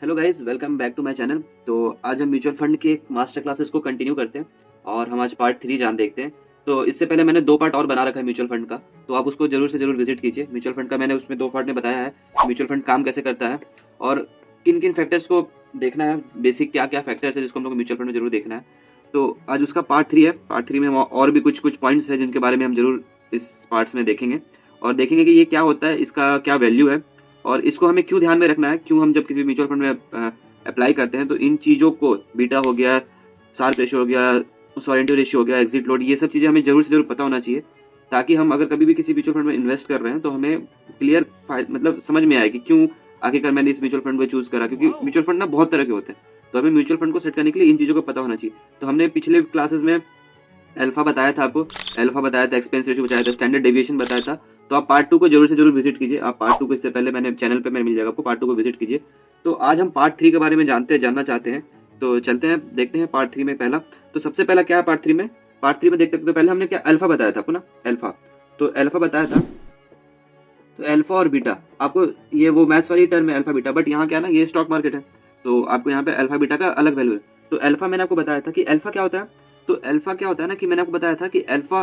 Hello guys, welcome back to my channel. तो आज हम म्यूचुअल फंड के मास्टर क्लासेस को कंटिन्यू करते हैं और हम आज पार्ट 3 जान देखते हैं। तो इससे पहले मैंने 2 पार्ट और बना रखा है म्यूचुअल फंड का, तो आप उसको जरूर से जरूर विजिट कीजिए। म्यूचुअल फंड का मैंने उसमें 2 पार्ट में बताया है म्यूचुअल फंड काम कैसे करता है और किन किन फैक्टर्स को देखना है, बेसिक क्या क्या फैक्टर्स है जिसको हम लोग म्यूचुअल फंड में जरूर देखना है। तो आज उसका पार्ट 3 है। पार्ट 3 में हम और भी कुछ कुछ पॉइंट्स है जिनके बारे में हम जरूर इस पार्ट्स में देखेंगे और देखेंगे कि ये क्या होता है, इसका क्या वैल्यू है और इसको हमें क्यों ध्यान में रखना है। क्यों हम जब किसी म्यूचुअल फंड में अप्लाई करते हैं तो इन चीज़ों को, बीटा हो गया, शार्प रेशियो हो गया, सॉरेंटो रेशियो हो गया, एग्जिट लोड, ये सब चीज़ें हमें जरूर से जरूर पता होना चाहिए ताकि हम अगर कभी भी किसी म्यूचुअल फंड में इन्वेस्ट कर रहे हैं तो हमें क्लियर मतलब समझ में आए कि क्यों आखिरकार मैंने इस म्यूचुअल फंड को चूज करा। क्योंकि म्यूचुअल फंड ना बहुत तरह के होते हैं, तो हमें म्यूचुअल फंड को सेट करने के लिए इन चीज़ों को पता होना चाहिए। तो हमने पिछले क्लासेस में अल्फा बताया था आपको, अल्फा बताया था, एक्सपेंस रेशियो बताया था, स्टैंडर्ड डेविएशन बताया था। तो आप पार्ट 2 को जरूर से जरूर विजिट कीजिए। आप पार्ट 2 को इससे पहले मैंने चैनल पे मिल जाएगा आपको, पार्ट 2 को विजिट कीजिए। तो आज हम पार्ट 3 के बारे में जानना चाहते हैं। तो चलते हैं, देखते हैं पार्ट 3 में पहला। तो सबसे पहला क्या है पार्ट 3 में? पार्ट 3 में देखते हैं। तो पहले हमने क्या अल्फा बताया था आपको ना, अल्फा। तो अल्फा बताया था। तो अल्फा और बीटा, आपको ये वो मैथ्स वाली टर्म है अल्फा बीटा, बट यहाँ क्या है ना, ये स्टॉक मार्केट है तो आपको यहाँ पे अल्फा बीटा का अलग वैल्यू है। तो अल्फा मैंने आपको बताया था कि अल्फा क्या होता है। तो अल्फा क्या होता है ना, कि मैंने आपको बताया था कि अल्फा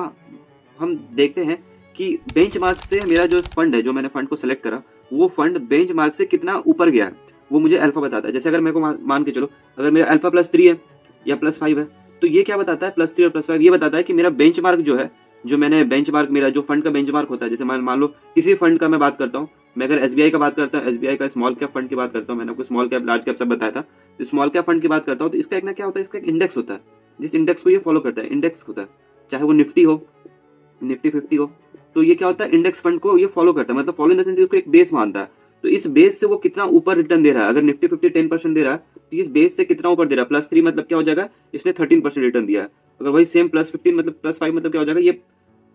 हम देखते हैं कि बेंचमार्क से मेरा जो फंड है, जो मैंने फंड को सेलेक्ट करा, वो फंड बेंचमार्क से कितना ऊपर गया है, वो मुझे अल्फा बताता है। जैसे अगर मेरे को मान के चलो, अगर मेरा अल्फा +3 है या +5 है, तो ये क्या बताता है, +3 और +5 ये बताता है कि मेरा बेंचमार्क जो है, जो मैंने बेंचमार्क, मेरा जो फंड का बेंचमार्क होता है, जैसे मान लो किसी फंड का मैं बात करता हूँ, मैं अगर एसबीआई का बात करता हूँ, एसबीआई का स्मॉल कैप फंड की बात करता हूँ, मैंने आपको स्मॉल कैप लार्ज कैप सब बताया था। तो स्मॉल कैप फंड की बात करता हूँ तो इसका एक ना क्या होता है, इसका एक इंडेक्स होता है, जिस इंडेक्स को ये फॉलो करता है, इंडेक्स होता है, चाहे वो निफ्टी हो, निफ्टी 50 हो। तो ये क्या होता है, इंडेक्स फंड को ये फॉलो करता है, मतलब फॉलो इन द सेंस इसको एक बेस मानता है। तो इस बेस से वो कितना ऊपर रिटर्न दे रहा है, अगर निफ्टी 50 10% दे रहा है तो इस बेस से कितना ऊपर दे रहा है, +3 मतलब क्या हो जाएगा, इसने 13% रिटर्न दिया है। अगर वही सेम +15 मतलब +5 मतलब क्या हो जाएगा, ये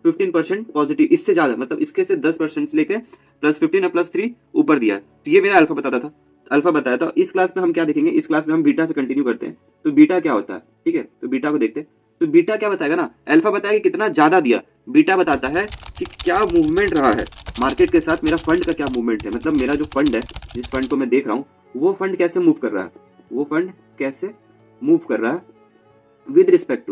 15% पॉजिटिव, इससे ज्यादा, मतलब इसके से 10% से लेके +15 और +3 ऊपर दिया है। तो ये मेरा अल्फा बताता था, अल्फा बताया था। इस क्लास में हम क्या देखेंगे, इस क्लास में हम बीटा से कंटिन्यू करते हैं। तो बीटा क्या होता है, ठीक है, तो बीटा को देखते हैं। तो बीटा क्या बताएगा ना, अल्फा बताएगा कि कितना ज्यादा दिया, बीटा बताता है कि क्या मूवमेंट रहा है मार्केट के साथ, मेरा फंड का क्या मूवमेंट है, मतलब मेरा जो फंड है, जिस फंड को मैं देख रहा हूँ, वो फंड कैसे मूव कर रहा है, वो फंड कैसे मूव कर रहा है with respect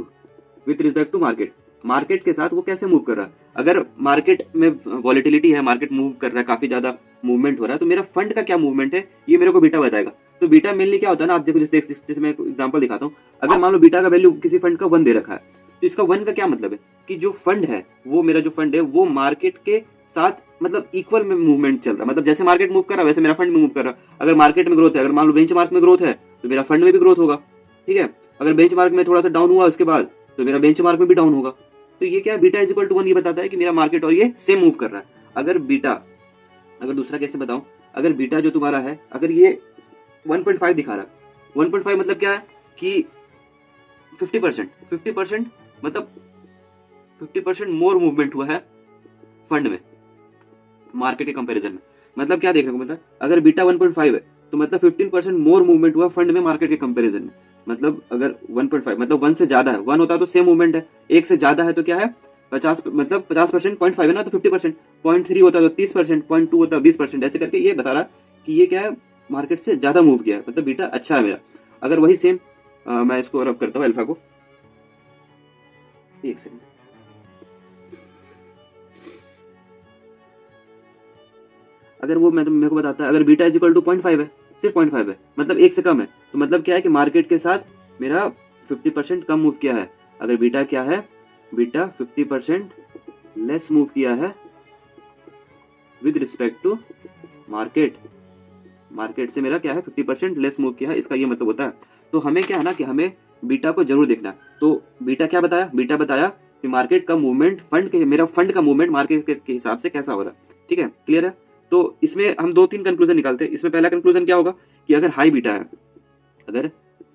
to market, market के साथ वो कैसे मूव कर रहा है। अगर मार्केट में वॉलेटिलिटी है, मार्केट मूव कर रहा है, काफी ज्यादा मूवमेंट हो रहा है, तो मेरा फंड का क्या मूवमेंट है ये मेरे को बीटा बताएगा। तो बीटा मेनली क्या होता है ना, आप देखो, जैसे मैं एग्जांपल दिखाता हूँ। अगर मान लो बीटा का वैल्यू किसी फंड का 1 दे रखा है, तो इसका 1 का क्या मतलब है कि जो फंड है, वो मेरा जो फंड है वो मार्केट के साथ मतलब इक्वल में मूवमेंट चल रहा है, मतलब जैसे मार्केट मूव कर रहा है वैसे मेरा फंड में मूव कर रहा है। अगर मार्केट में ग्रोथ है, अगर मान लो बेंचमार्क में ग्रोथ है तो मेरा फंड में भी ग्रोथ होगा, ठीक है। अगर बेंचमार्क में थोड़ा सा डाउन हुआ उसके बाद, तो मेरा बेंचमार्क में भी डाउन होगा। तो ये क्या है, बीटा इज इक्वल टू 1 ये बताता है कि मेरा मार्केट और ये सेम मूव कर रहा है। अगर बीटा, अगर दूसरा कैसे बताऊं, अगर बीटा जो तुम्हारा है, अगर ये 1.5 दिखा रहा है, 1.5 मतलब क्या है कि 50% मतलब 50% मोर मूवमेंट हुआ है फंड में मार्केट के कंपैरिजन में। मतलब क्या देखने को मिल रहा है, अगर बीटा 1.5 है तो मतलब 15% मोर मूवमेंट हुआ फंड में मार्केट के कंपैरिजन में। मतलब अगर 1.5 मतलब 1 से ज्यादा है, 1 होता है तो सेम मूवमेंट है, 1 से ज्यादा है तो क्या है 50, मतलब 50%, 0.5 है ना तो 50%, 0.3 होता है तो 30%, 0.2 होता है 20%, ऐसे करके ये बता रहा है कि ये क्या है, मार्केट से ज्यादा मूव किया है, मतलब बीटा अच्छा है मेरा। अगर वही सेम मैं इसको रब करता हूँ अल्फा को, एक सेकंड। अगर वो मैं मेरे को बताता है, अगर बीटा इज इक्वल टू 0.5 है, सिर्फ 0.5 है, मतलब 1 से कम है, तो मतलब क्या है कि मार्केट के साथ मेरा 50% कम मूव किया है। अगर बीटा क्या है, बीटा 50% लेस मूव किया है with respect to market, market से मेरा क्या है 50% लेस मूव किया है, इसका ये मतलब होता है। तो हमें क्या है ना कि हमें बीटा को जरूर देखना है। तो बीटा क्या बताया, बीटा बताया कि मार्केट का मूवमेंट, फंड के, मेरा फंड का मूवमेंट मार्केट के हिसाब से कैसा हो रहा है, ठीक है, क्लियर है। तो इसमें हम 2-3 कंक्लूजन निकालते हैं। इसमें पहला कंक्लूजन क्या होगा कि अगर हाई बीटा है, अगर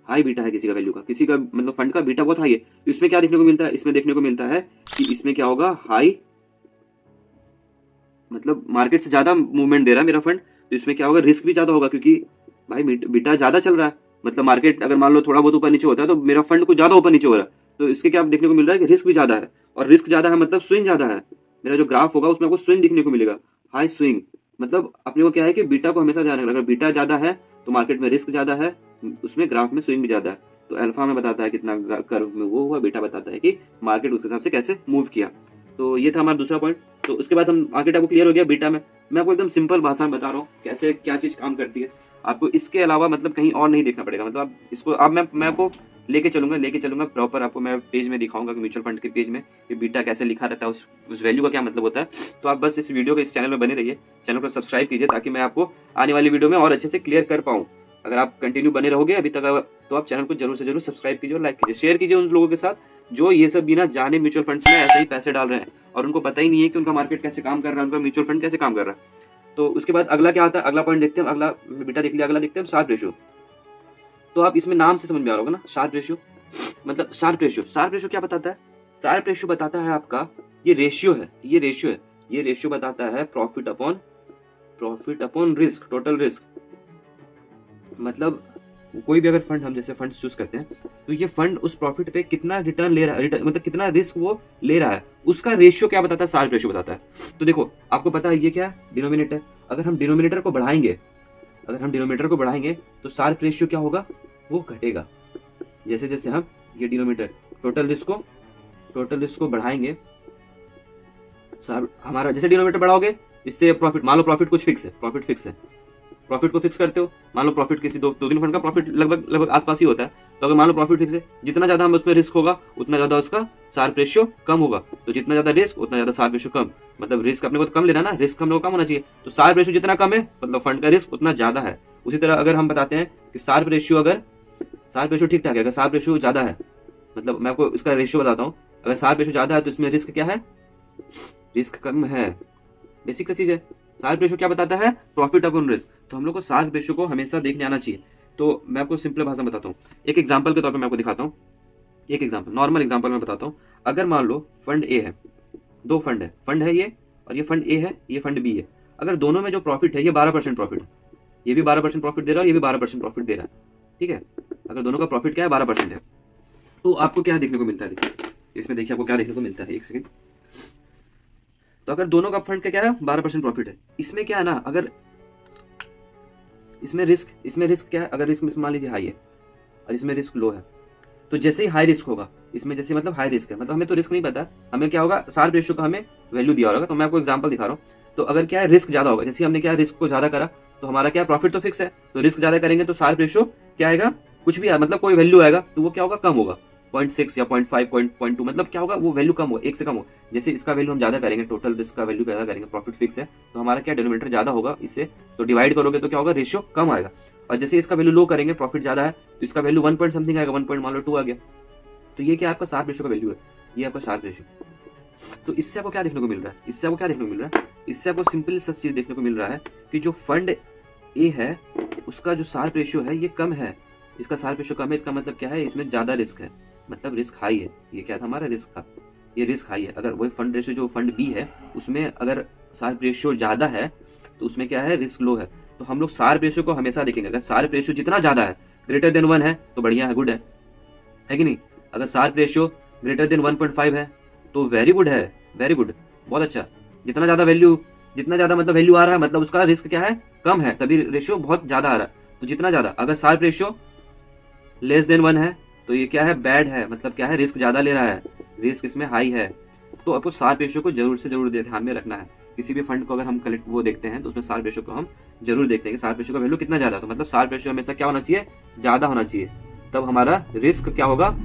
हाई बीटा है किसी का वैल्यू का, किसी का मतलब फंड का बीटा बहुत हाई है, तो इसमें क्या देखने को मिलता है, इसमें देखने को मिलता है कि इसमें क्या होगा, हाई मतलब मार्केट से ज्यादा मूवमेंट दे रहा है मेरा फंड, तो इसमें क्या होगा, रिस्क भी ज्यादा होगा, क्योंकि भाई बीटा ज्यादा चल रहा है। मतलब मार्केट अगर मान लो थोड़ा बहुत ऊपर नीचे होता है तो मेरा फंड को ज्यादा ऊपर नीचे हो रहा है, तो इसके क्या देखने को मिल रहा है कि रिस्क भी ज्यादा है, और रिस्क ज्यादा है मतलब स्विंग ज्यादा है। मेरा जो ग्राफ होगा उसमें आपको स्विंग दिखने को मिलेगा, हाई स्विंग, मतलब अपने को क्या है कि बीटा को हमेशा ध्यान रखना, अगर बीटा ज़्यादा है तो मार्केट में रिस्क ज़्यादा है, उसमें ग्राफ में स्विंग भी ज़्यादा है। तो अल्फा में बताता है कितना कर्व में वो हुआ, बीटा बताता है कि मार्केट उसके हिसाब से कैसे मूव किया। तो ये था हमारा दूसरा पॉइंट। तो उसके बाद हम मार्केट आपको क्लियर हो गया बीटा में। मैं आपको एकदम सिंपल भाषा में बता रहा हूँ कैसे क्या चीज़ काम करती है। आपको इसके अलावा मतलब कहीं और नहीं देखना पड़ेगा। मतलब आप इसको अब मैं आपको लेके चलूंगा प्रॉपर, आपको मैं पेज में दिखाऊंगा कि म्यूचुअल फंड के पेज में कि बीटा कैसे लिखा रहता है, उस वैल्यू का क्या मतलब होता है। तो आप बस इस वीडियो के इस चैनल में बने रहिए, चैनल को सब्सक्राइब कीजिए ताकि मैं आपको आने वाली वीडियो में और अच्छे से क्लियर कर पाऊँ। अगर आप कंटिन्यू बने रहोगे अभी तक तो आप चैनल को जरूर से जरूर सब्सक्राइब कीजिए और लाइक कीजिए, शेयर कीजिए उन लोगों के साथ जो ये सब बिना जाने म्यूचुअल फंड्स में ऐसे ही पैसे डाल रहे हैं और उनको पता ही नहीं है कि उनका मार्केट कैसे काम कर रहा है, उनका म्यूचुअल फंड कैसे काम कर रहा है। तो उसके बाद अगला क्या आता है, अगला पॉइंट देखते हैं। अगला बीटा देख लिया, अगला देखते हैं शार्प रेशियो। तो आप इसमें नाम से समझ में आ रहा होगा ना, शार्प रेशियो मतलब शार्प रेशियो क्या बताता है? शार्प रेशियो बताता है आपका ये रेशियो है, ये रेशियो बताता है profit upon risk, total risk. मतलब कोई भी अगर फंड हम जैसे फंड चूज करते हैं तो ये फंड उस प्रॉफिट पे कितना रिटर्न ले रहा है, रिटर्न मतलब कितना रिस्क वो ले रहा है, उसका रेशियो क्या बताता है? शार्प रेशियो बताता है। तो देखो आपको पता है ये क्या है? डिनोमिनेटर। अगर हम डिनोमिनेटर को बढ़ाएंगे तो शार्प रेशियो क्या होगा? वो घटेगा। जैसे जैसे हम ये डिनोमिनेटर टोटल रिस्क को बढ़ाएंगे, हमारा जैसे डिनोमिनेटर बढ़ाओगे इससे प्रॉफिट, मान लो प्रॉफिट कुछ फिक्स है, प्रॉफिट को फिक्स करते हो, मान लो प्रॉफिट किसी दो तीन फंड का प्रॉफिट लगभग आसपास ही होता है। तो अगर मान लो प्रॉफिट फिक्स है, जितना ज्यादा हम उसमें रिस्क होगा उतना ज्यादा उसका शार्प रेशियो कम होगा। तो जितना ज्यादा रिस्क उतना ज्यादा शार्प रेशियो कम, मतलब रिस्क अपने को तो कम लेना ना, रिस्क हम लोग कम होना चाहिए। तो शार्प रेशियो जितना कम है मतलब फंड का रिस्क उतना ज्यादा है। उसी तरह अगर हम बताते हैं कि शार्प रेशियो ठीक ठाक है, अगर शार्प रेशियो ज्यादा है, मतलब मैं आपको इसका रेशियो बताता हूँ, अगर शार्प रेशियो ज्यादा है तो इसमें रिस्क क्या है? रिस्क कम है। बेसिक सा चीज है। शार्प रेशियो क्या बताता है? Profit upon risk. तो हम लोग को शार्प रेशियो को हमेशा देखने आना चाहिए। तो मैं आपको सिंपल भाषा में बताता हूँ, एक एग्जांपल के तौर पे मैं आपको दिखाता हूँ। एक एग्जांपल, नॉर्मल एग्जांपल मैं बताता हूँ। अगर मान लो फंड ए है, दो फंड है ये, और ये फंड ए है, ये फंड बी है। अगर दोनों में जो प्रॉफिट है ये 12% प्रॉफिट है, ये भी 12% प्रॉफिट दे रहा है और ये भी 12% प्रॉफिट दे रहा है, ठीक है। अगर दोनों का प्रॉफिट क्या है? 12% है। तो आपको क्या देखने को मिलता है? देखिए इसमें, देखिए आपको क्या देखने को मिलता है, एक सेकंड। तो अगर दोनों का फंड का क्या है? 12% प्रॉफिट है। इसमें क्या है ना, अगर इसमें रिस्क क्या है? अगर रिस्क मान लीजिए हाई है और इसमें रिस्क लो है, तो जैसे ही हाई रिस्क होगा इसमें, जैसे मतलब हाई रिस्क है, मतलब हमें तो रिस्क नहीं पता, हमें क्या होगा? शार्प रेशियो का हमें वैल्यू दिया होगा। तो मैं आपको एग्जांपल दिखा रहा हूँ। तो अगर क्या है, रिस्क ज्यादा होगा, जैसे हमने क्या रिस्क को ज्यादा करा तो हमारा क्या प्रॉफिट तो फिक्स है, तो रिस्क ज्यादा करेंगे तो शार्प रेशियो क्या आएगा? कुछ भी मतलब कोई वैल्यू आएगा तो वो क्या होगा? कम होगा। 0.6 या 0.5 0.2 मतलब क्या होगा? वो वैल्यू कम होगा, एक से कम होगा। जैसे इसका वैल्यू हम ज्यादा करेंगे, टोटल रिस्क का वैल्यू ज्यादा करेंगे, प्रॉफिट फिक्स है तो हमारा क्या डिनोमिनेटर ज्यादा होगा इससे, तो डिवाइड करोगे तो क्या होगा? रेशियो कम आएगा। और जैसे इसका वैल्यू लो करेंगे, प्रॉफिट ज्यादा है तो इसका वैल्यू 1 पॉइंट समथिंग आएगा, 1 पॉइंट मान लो 2 आ गया। तो ये क्या आपका शार्प रेशियो का वैल्यू है, ये आपका शार्प रेशियो। तो इससे आपको क्या देखने को मिल रहा है? इससे आपको सिंपल सा चीज देखने को मिल रहा है कि जो फंड ए है उसका जो शार्प रेशियो है ये कम है, इसका शार्प रेशियो कम है। इसका मतलब क्या है? इसमें ज्यादा रिस्क है, मतलब रिस्क हाई है। ये क्या था? हमारा रिस्क था, ये रिस्क हाई है। अगर वही फंड रेशियो जो फंड बी है उसमें अगर शार्प रेशियो ज्यादा है तो उसमें क्या है? रिस्क लो है। तो हम लोग शार्प रेशियो को हमेशा देखेंगे, अगर शार्प रेशियो जितना ज्यादा है, ग्रेटर देन 1 है तो बढ़िया है, गुड है कि नहीं? अगर शार्प रेशियो ग्रेटर देन 1.5 है तो वेरी गुड है, वेरी गुड, बहुत अच्छा। जितना ज्यादा मतलब वैल्यू आ रहा है मतलब उसका रिस्क क्या है? कम है, तभी रेशियो बहुत ज्यादा आ रहा है। तो जितना ज्यादा, अगर शार्प रेशियो लेस देन 1 है तो ये क्या है? बैड है, मतलब क्या है? रिस्क ज्यादा ले रहा है, रिस्क इसमें हाई है। तो आपको शार्प रेशियो को जरूर से जरूर ध्यान में रखना है। किसी भी फंड को अगर हम कलेक्ट वो देखते हैं तो उसमें शार्प रेशियो को हम जरूर देखते हैं कि शार्प रेशियो का वैल्यू कितना ज्यादा। तो मतलब शार्प रेशियो हमेशा क्या होना चाहिए? ज्यादा होना चाहिए, तब हमारा रिस्क क्या होगा?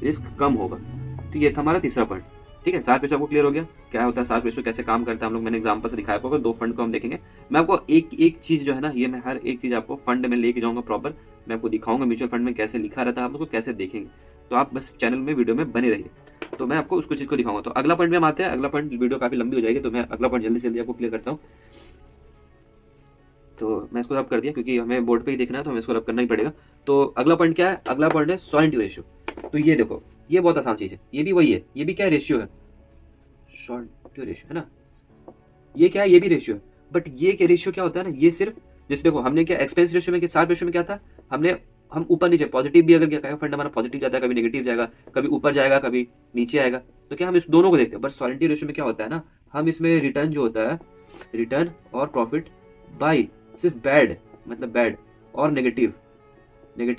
रिस्क कम होगा। तो ये था हमारा तीसरा पॉइंट, ठीक है। शार्प रेशियो आपको क्लियर हो गया क्या होता है शार्प रेशियो, कैसे काम करता है, हम लोग मैंने एग्जांपल से दिखाया आपको। दो फंड को हम देखेंगे, मैं आपको एक चीज जो है ना, ये मैं हर एक चीज आपको फंड में लेके जाऊंगा प्रॉपर, मैं आपको दिखाऊंगा म्यूचुअल फंड में कैसे लिखा रहता है, आप लोग को कैसे देखेंगे। तो आप बस चैनल में वीडियो में बने रहिए, तो मैं आपको उसको चीज को दिखाऊंगा। तो अगला पॉइंट में हम आते हैं। अगला पॉइंट, वीडियो काफी लंबी हो जाएगी तो मैं अगला पॉइंट जल्दी से जल्दी आपको क्लियर करता हूँ। तो मैं इसको रब कर दिया क्योंकि हमें बोर्ड पे ही देखना है तो हमें इसको रब करना ही पड़ेगा। तो अगला पॉइंट क्या है? अगला पॉइंट है सॉल्वेंटी रेशियो। तो ये देखो, ये बहुत आसान चीज है, ये भी वही है, ये भी क्या है? रेशियो है, सॉल्वेंटी रेशियो है ना। ये क्या है? ये भी रेशियो है। बट ये क्या रेशियो क्या होता है ना, ये सिर्फ जैसे देखो हमने क्या एक्सपेंस रेशियो में, शार्प रेशियो में क्या था, हम ऊपर नीचे पॉजिटिव भी अगर क्या फंड हमारा पॉजिटिव जाता है, कभी नेगेटिव जाएगा, कभी ऊपर जाएगा, कभी नीचे आएगा, तो क्या हम इस दोनों को देखते हैं। बट सॉल्वेंटी रेशियो में क्या होता है ना, हम इसमें रिटर्न जो होता है, रिटर्न और प्रॉफिट बाई सिर्फ बैड, मतलब बैड और नेगेटिव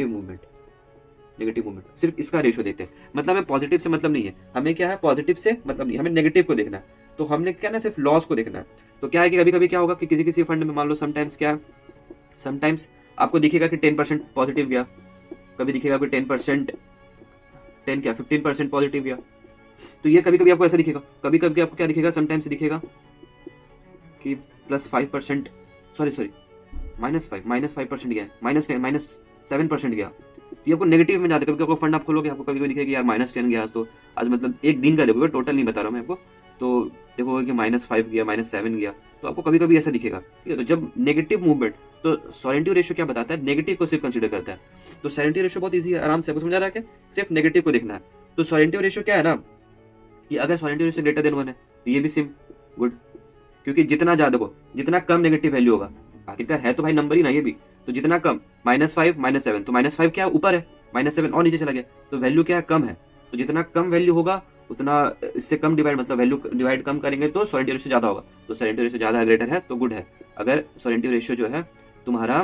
मूवमेंट, सिर्फ इसका रेशियो देखते हैं। मतलब हमें पॉजिटिव से मतलब नहीं है, हमें क्या है पॉजिटिव से मतलब नहीं, हमें नेगेटिव को देखना है। तो हमने क्या ना सिर्फ लॉस को देखना है। तो क्या है कि कभी कभी क्या होगा कि किसी किसी फंड में मान लो समटाइम्स क्या, समटाइम्स आपको दिखेगा कि 10% पॉजिटिव गया, कभी दिखेगा कि 10%, 10 क्या 15% पॉजिटिव गया। तो ये कभी कभी आपको ऐसा दिखेगा, कभी कभी आपको क्या दिखेगा, समटाइम्स दिखेगा कि +5%, सॉरी -5% गया, -7% गया। तो ये आपको नेगेटिव में जाता है। कभी आपको फंड आप खोलोगे, आपको कभी कभी दिखेगा यार -10 गया, तो आज मतलब एक दिन का देखोगे, टोटल नहीं बता रहा मैं आपको, तो देखोगे कि -5 गया, -7 गया, तो आपको कभी कभी ऐसा दिखेगा। ठीक है, तो जब नेगेटिव मूवमेंट, तो सोरेंटिव रेशियो क्या बताता है, नेगेटिव को सिर्फ कंसीडर करता है। तो सोरेंटिव रेशियो बहुत ईजी है, आराम से आपको समझा रहा है कि सिर्फ नेगेटिव को देखना है। तो सोरेंटिव रेशियो क्या है ना, कि अगर सोरेंटिव रेशियो ग्रेटर देन 1 है तो ये भी सिम गुड, क्योंकि जितना ज्यादा को, जितना कम नेगेटिव वैल्यू होगा, आखिरकार है तो भाई नंबर ही ना ये भी, तो जितना कम, -5 -7, तो -5 क्या ऊपर है, -7 और नीचे चला गया, तो वैल्यू क्या है, कम है। तो जितना कम वैल्यू होगा उतना, इससे कम डिवाइड, मतलब वैल्यू डिवाइड कम करेंगे तो सोरेंटिव रेशियो ज्यादा होगा। तो सोरेंटिव रेशियो ज्यादा ग्रेटर है तो गुड है। अगर सोरेंटिव रेशियो जो है तुम्हारा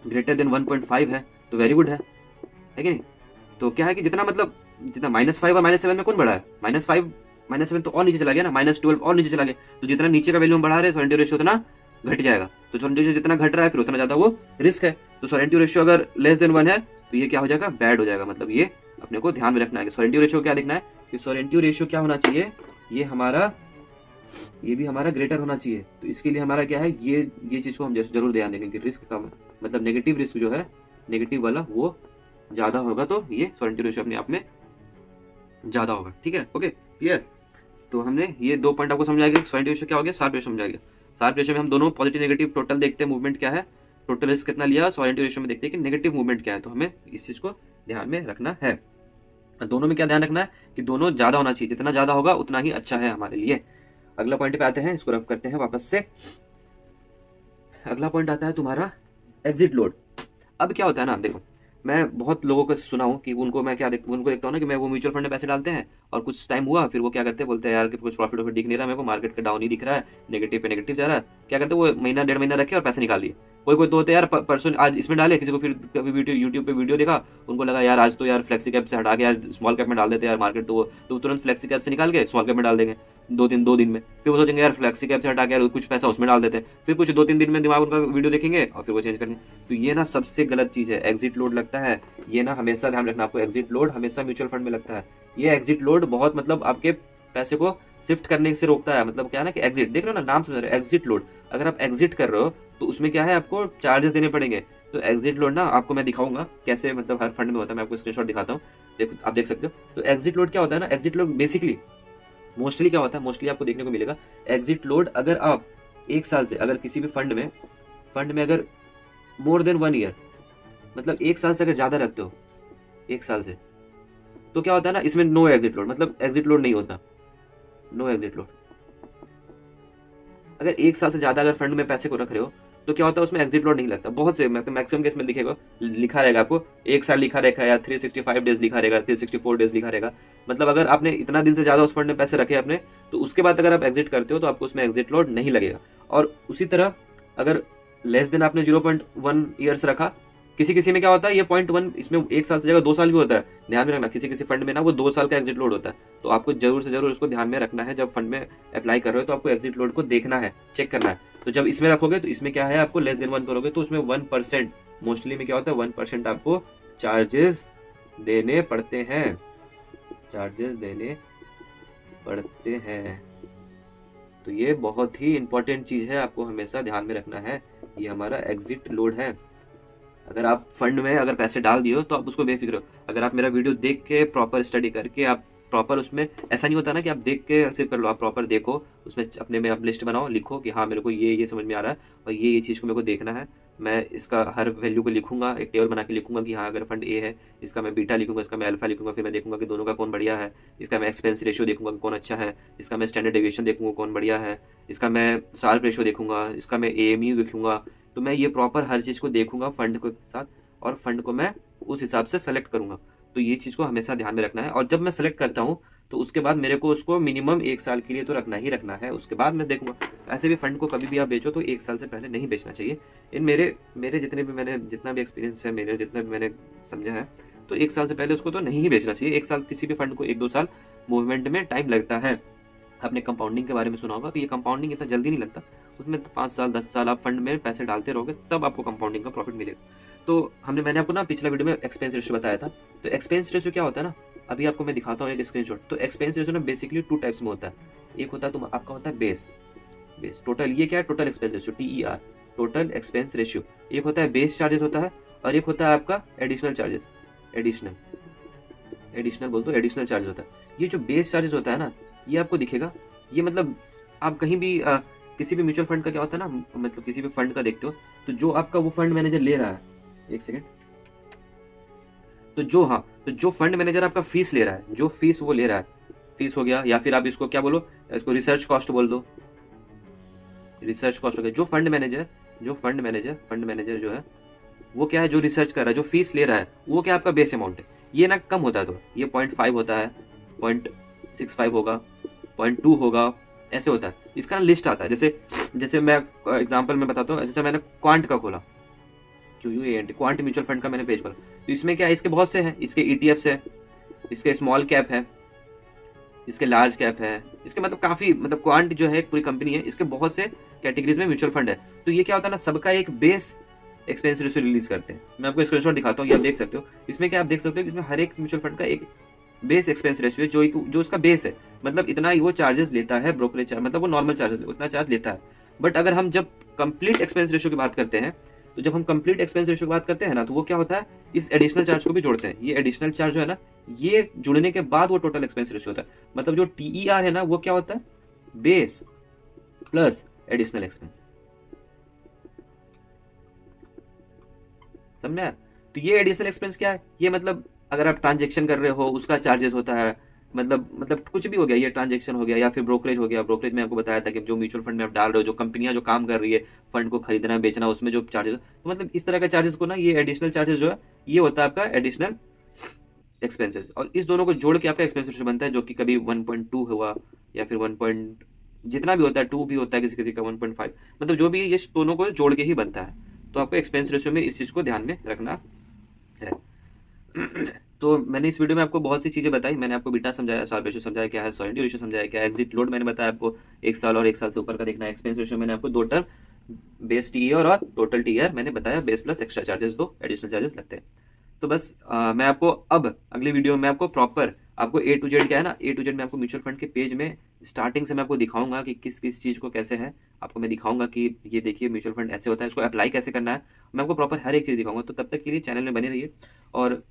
ग्रेटर देन 1.5 है तो वेरी गुड है कि नहीं। तो क्या है कि जितना मतलब, जितना -5 और -7 में कौन बड़ा है, -5 -7 तो और नीचे चला गया ना, -12 और नीचे चला गया। तो जितना नीचे का वैल्यू हम बढ़ा रहे हैं सोरेंटिव रेशियो उतना घट जाएगा। तो सोरेंटिव रेशियो जितना घट रहा है फिर उतना ज्यादा वो रिस्क है। तो सोरेंटिव रेशियो अगर लेस देन 1 है तो ये क्या हो जाएगा, बैड हो जाएगा। मतलब ये अपने को ध्यान में रखना है। सोरेंटिव रेशियो क्या देखना है कि सोरेंटिव रेशियो क्या होना चाहिए, ये हमारा, ये भी हमारा ग्रेटर होना चाहिए। तो इसके लिए हमारा क्या है, ये चीज को हम जरूर ध्यान देंगे कि रिस्क का मतलब नेगेटिव रिस्क जो है, नेगेटिव वाला वो ज्यादा होगा, तो ये सोरेंटिव रेशियो अपने आप में ज्यादा होगा। ठीक है, ओके क्लियर। तो हमने ये 2 पॉइंट आपको समझा गया, सोरेंटिव रेशियो क्या हो गया, शार्प रेशियो समझा गया। शार्प रेशियो में हम दोनों पॉजिटिव नेगेटिव टोटल देखते हैं, मूवमेंट क्या है, टोटल रिस्क कितना लिया। सोरेंटिव रेशियो में देखते हैं कि नेगेटिव मूवमेंट क्या है। तो हमें इस चीज को ध्यान में रखना है। दोनों में क्या ध्यान रखना है कि दोनों ज्यादा होना चाहिए, जितना ज्यादा होगा उतना ही अच्छा है हमारे लिए। अगला पॉइंट पे आते हैं, इसको रफ करते हैं वापस से। अगला पॉइंट आता है तुम्हारा एग्जिट लोड। अब क्या होता है ना, देखो मैं बहुत लोगों को सुना हूँ कि उनको मैं क्या उनको देखता हूँ ना कि मैं वो म्यूचुअल फंड में पैसे डालते हैं और कुछ टाइम हुआ फिर वो क्या करते हैं, बोलते हैं यार कि कुछ प्रॉफिट वॉफिट दिख नहीं रहा मेरे को, मार्केट का डाउन ही दिख रहा है, नेगेटिव पे नेगेटिव जा रहा है। क्या करते हैं वो महीना 1.5 महीना रखे और पैसे निकाल लिए। कोई कोई तो होते हैं यार परसों आज इसमें डाले, किसी को फिर कभी वीडियो यूट्यूब पे वीडियो देखा, उनको लगा यार आज तो यार फ्लेक्सी कैप से हटा के यार स्मॉल कैप में डाल देते यार मार्केट, तो वो तो तुरंत फ्लेक्सी कैप से निकाल के स्मॉल कैप में डाल देंगे 2 दिन में। फिर वो सोचेंगे यार फ्लेक्सी कैप से हटा के यार कुछ पैसा उसमें डाल देते हैं, फिर कुछ 2-3 दिन में दिमाग उनका वीडियो देखेंगे और फिर वो चेंज करेंगे। तो ये ना सबसे गलत चीज है, एग्जिट लोड लगता है। ये ना हमेशा ध्यान रखना आपको, एग्जिट लोड हमेशा म्यूचुअल फंड में लगता है। ये एग्जिट लोड बहुत मतलब आपके पैसे को शिफ्ट करने से रोकता है। मतलब क्या है ना कि एग्जिट देख रहे हो ना, नाम समझ रहे हो, एग्जिट लोड। अगर आप एग्जिट कर रहे हो तो उसमें क्या है, आपको चार्जेस देने पड़ेंगे। तो एग्जिट लोड ना आपको मैं दिखाऊंगा कैसे, मतलब हर फंड में होता है, मैं आपको स्क्रीनशॉट दिखाता हूँ, देखो आप देख सकते हो। तो एग्जिट लोड क्या होता है ना, एग्जिट लोड बेसिकली मोस्टली क्या होता है, मोस्टली आपको देखने को मिलेगा एग्जिट लोड, अगर आप 1 साल से अगर किसी भी फंड में अगर मोर देन 1 ईयर, मतलब 1 साल से अगर ज्यादा रखते हो, 1 साल से, तो क्या होता है ना इसमें नो एग्जिट लोड, मतलब एग्जिट लोड नहीं होता, नो एग्जिट लोड। अगर 1 साल से ज्यादा अगर फंड में पैसे को रख रहे हो तो क्या होता है उसमें एग्जिट लोड नहीं लगता। बहुत से मतलब मैक्सिमम केस में दिखेगा, लिखा रहेगा आपको 1 साल लिखा रहेगा या 365 डेज लिखा रहेगा, 364 डेज लिखा रहेगा। मतलब अगर आपने इतना दिन से ज्यादा उस फंड में पैसे रखे अपने, तो उसके बाद अगर आप एग्जिट करते हो तो आपको उसमें एग्जिट लोड नहीं लगेगा। और उसी तरह अगर लेस देन आपने 0.1 ईयर्स रखा, किसी किसी में क्या होता है ये 0.1, इसमें 1 साल से जगह 2 साल भी होता है। ध्यान में रखना, किसी किसी फंड में ना वो 2 साल का एग्जिट लोड होता है। तो आपको जरूर से जरूर उसको ध्यान में रखना है, जब फंड में अप्लाई कर रहे हो तो आपको एग्जिट लोड को देखना है, चेक करना है। तो जब इसमें रखोगे तो इसमें क्या है, आपको लेस देन 1 करोगे तो उसमें 1%, मोस्टली में क्या होता है 1% आपको चार्जेस देने पड़ते हैं, चार्जेस देने पड़ते हैं। तो ये बहुत ही इंपॉर्टेंट चीज है, आपको हमेशा ध्यान में रखना है। ये हमारा एग्जिट लोड है। अगर आप फंड में अगर पैसे डाल दिए हो तो आप उसको बेफिक्र हो। अगर आप मेरा वीडियो देख के प्रॉपर स्टडी करके आप प्रॉपर, उसमें ऐसा नहीं होता ना कि आप देख के सिर्फ कर लो, आप प्रॉपर देखो, उसमें अपने में आप लिस्ट बनाओ, लिखो कि हाँ मेरे को ये समझ में आ रहा है और ये चीज़ को मेरे को देखना है। मैं इसका हर वैल्यू को लिखूंगा, एक टेबल बना के लिखूंगा कि हाँ अगर फंड ए है, इसका मैं बीटा लिखूंगा, इसका मैं अल्फा लिखूंगा, फिर मैं देखूंगा कि दोनों का कौन बढ़िया है, इसका मैं एक्सपेंस रेशियो देखूंगा कौन अच्छा है, इसका मैं स्टैंडर्ड डेविएशन देखूंगा कौन बढ़िया है, इसका मैं शार्प रेशियो देखूंगा, इसका मैं एएमयू देखूंगा। तो मैं ये प्रॉपर हर चीज़ को देखूंगा फंड के साथ, और फंड को मैं उस हिसाब से सेलेक्ट करूंगा। तो ये चीज़ को हमेशा ध्यान में रखना है। और जब मैं सेलेक्ट करता हूँ तो उसके बाद मेरे को उसको मिनिमम 1 साल के लिए तो रखना ही रखना है, उसके बाद मैं देखूँगा। ऐसे भी फंड को कभी भी आप बेचो तो 1 साल से पहले नहीं बेचना चाहिए। इन मेरे मेरे जितने भी मैंने जितना भी एक्सपीरियंस है, मेरे जितना भी मैंने समझा है, तो 1 साल से पहले उसको तो नहीं ही बेचना चाहिए। 1 साल किसी भी फंड को 1-2 साल मूवमेंट में टाइम लगता है। आपने कंपाउंडिंग के बारे में सुना होगा, तो ये कंपाउंडिंग इतना जल्दी नहीं लगता। उसमें तो 5 साल 10 साल आप फंड में पैसे डालते रहोगे, तब आपको कंपाउंडिंग का प्रॉफिट मिलेगा। तो मैंने आपको ना पिछला वीडियो में एक्सपेंस रेशियो बताया था। तो एक्सपेंस रेशियो क्या होता है ना, अभी आपको मैं दिखाता हूँ एक स्क्रीनशॉट। तो एक्सपेंस रेशियो ना बेसिकली 2 टाइप्स में होता है। एक होता है आपका होता है बेस टोटल। ये क्या है? Total expense ratio, TER, total expense ratio. एक होता है बेस चार्जेस होता है, और एक होता है आपका एडिशनल चार्जेस। एडिशनल बोल दो, एडिशनल चार्ज होता है। ये जो बेस चार्जेस होता है ना, ये आपको दिखेगा। ये मतलब आप कहीं भी किसी भी म्यूचुअल फंड का क्या होता है ना, मतलब किसी भी फंड का देखते हो, तो जो आपका वो फंड मैनेजर ले रहा है, एक सेकेंड, तो जो फंड मैनेजर आपका फीस ले रहा है, जो फीस वो ले रहा है, फीस हो गया, या फिर आप इसको क्या बोलो, इसको रिसर्च कॉस्ट बोल दो, रिसर्च कॉस्ट हो गया। फंड मैनेजर जो है वो क्या है, जो रिसर्च कर रहा है, जो फीस ले रहा है, वो क्या आपका बेस अमाउंट है। ये ना कम होता है, तो ये 0.5 होता है, 0.65 होगा, 0.2 होगा, ऐसे होता है। इसका ना लिस्ट आता है। जैसे मैं एग्जांपल में बताता हूँ। जैसे मैंने क्वांट का खोला, QUANT, क्वांट म्यूचुअल फंड का मैंने पेज खोला, तो इसमें क्या है, इसके बहुत से हैं। इसके ETFs है, इसके स्मॉल कैप है, इसके लार्ज कैप है, इसके मतलब काफी, मतलब क्वांट जो है एक पूरी कंपनी है, इसके बहुत से कैटेगरीज में म्यूचुअल फंड है। तो ये क्या होता है ना, सबका एक बेस एक्सपेंस रेशियो रिलीज करते हैं। मैं आपको स्क्रीनशॉट दिखाता हूँ, ये आप देख सकते हो। इसमें क्या आप देख सकते हो कि इसमें हर एक म्यूचुअल फंड का एक बेस एक्सपेंस रेशियो है, जो उसका बेस है, मतलब इतना ही वो चार्जेस लेता है, ब्रोकरेज चार्ज, मतलब वो नॉर्मल चार्जेस उतना चार्ज लेता है। बट अगर हम जब कंप्लीट एक्सपेंस रेशियो की बात करते हैं, तो वो क्या होता है, इस एडिशनल चार्ज को भी जोड़ते हैं। ये एडिशनल चार्ज जो है ना, ये जुड़ने के बाद वो टोटल एक्सपेंस रेशियो होता है। मतलब जो TER है ना, वो क्या होता है, बेस प्लस एडिशनल एक्सपेंस। समझे? तो ये एडिशनल एक्सपेंस क्या है, ये मतलब अगर आप ट्रांजेक्शन कर रहे हो, उसका चार्जेस होता है। मतलब कुछ भी हो गया, ये ट्रांजेक्शन हो गया, या फिर ब्रोकरेज हो गया। ब्रोकरेज में आपको बताया था कि जो म्यूचुअल फंड में आप डाल रहे हो, जो कंपनियां जो काम कर रही है फंड को खरीदना बेचना, उसमें जो चार्जेस, तो मतलब इस तरह का चार्जेस को ना, ये एडिशनल चार्जेस जो है, ये होता है आपका एडिशनल एक्सपेंसेस। और इस दोनों को जोड़ के आपका एक्सपेंस रेशियो बनता है, जो कि कभी 1.2 हुआ, या फिर 1 पॉइंट जितना भी होता है, 2 भी होता है किसी किसी का, 1.5, मतलब जो भी, ये दोनों को जोड़ के ही बनता है। तो आपको एक्सपेंस रेशियो में इस चीज को ध्यान में रखना है। तो मैंने इस वीडियो में आपको बहुत सी चीजें बताई। मैंने आपको बीटा समझाया, सार रेशियो समझाया क्या है, सॉलिडिटी रेशियो समझाया क्या है, एग्जिट लोड मैंने बताया आपको 1 साल और 1 साल से ऊपर का देखना है। एक्सपेंस रेशियो मैंने आपको 2 टर्म, बेस TER और टोटल TER मैंने बताया, base plus extra charges, 2 additional charges लगते हैं। तो बस मैं आपको अब अगली वीडियो में आपको प्रॉपर, आपको A to Z क्या है ना, A to Z मैं आपको म्यूचुअल फंड के पेज में स्टार्टिंग से मैं आपको दिखाऊंगा कि किस किस चीज को कैसे है। आपको मैं दिखाऊंगा कि ये देखिए म्यूचुअल फंड ऐसे होता है, इसको अप्लाई कैसे करना है, मैं आपको प्रॉपर हर एक चीज दिखाऊंगा। तो तब तक के लिए चैनल में बने रहिए। और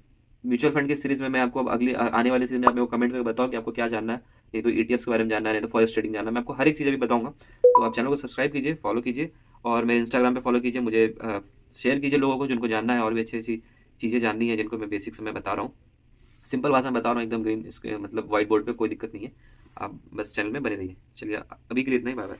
म्यूचुअल फंड की सीरीज में मैं आपको अगली आने वाली सीरीज में आप मेरे को कमेंट करके बताओ कि आपको क्या जानना है। नहीं तो ETFs के बारे में जानना है, नहीं तो फॉरेक्स ट्रेडिंग जानना है, मैं आपको हर एक चीज़ अभी बताऊंगा। तो आप चैनल को सब्सक्राइब कीजिए, फॉलो कीजिए, और मेरे इंस्टाग्राम पे फॉलो कीजिए। मुझे शेयर कीजिए लोगों को जिनको जानना है, और भी अच्छी अच्छी चीज़ें जाननी है, जिनको मैं बेसिक्स में बता रहा हूँ, सिंपल भाषा में बता रहा हूँ, एकदम ग्रीन, इसके मतलब व्हाइट बोर्ड पे, कोई दिक्कत नहीं है। आप बस चैनल में बने रहिए। चलिए अभी के लिए इतना ही, बाय बाय।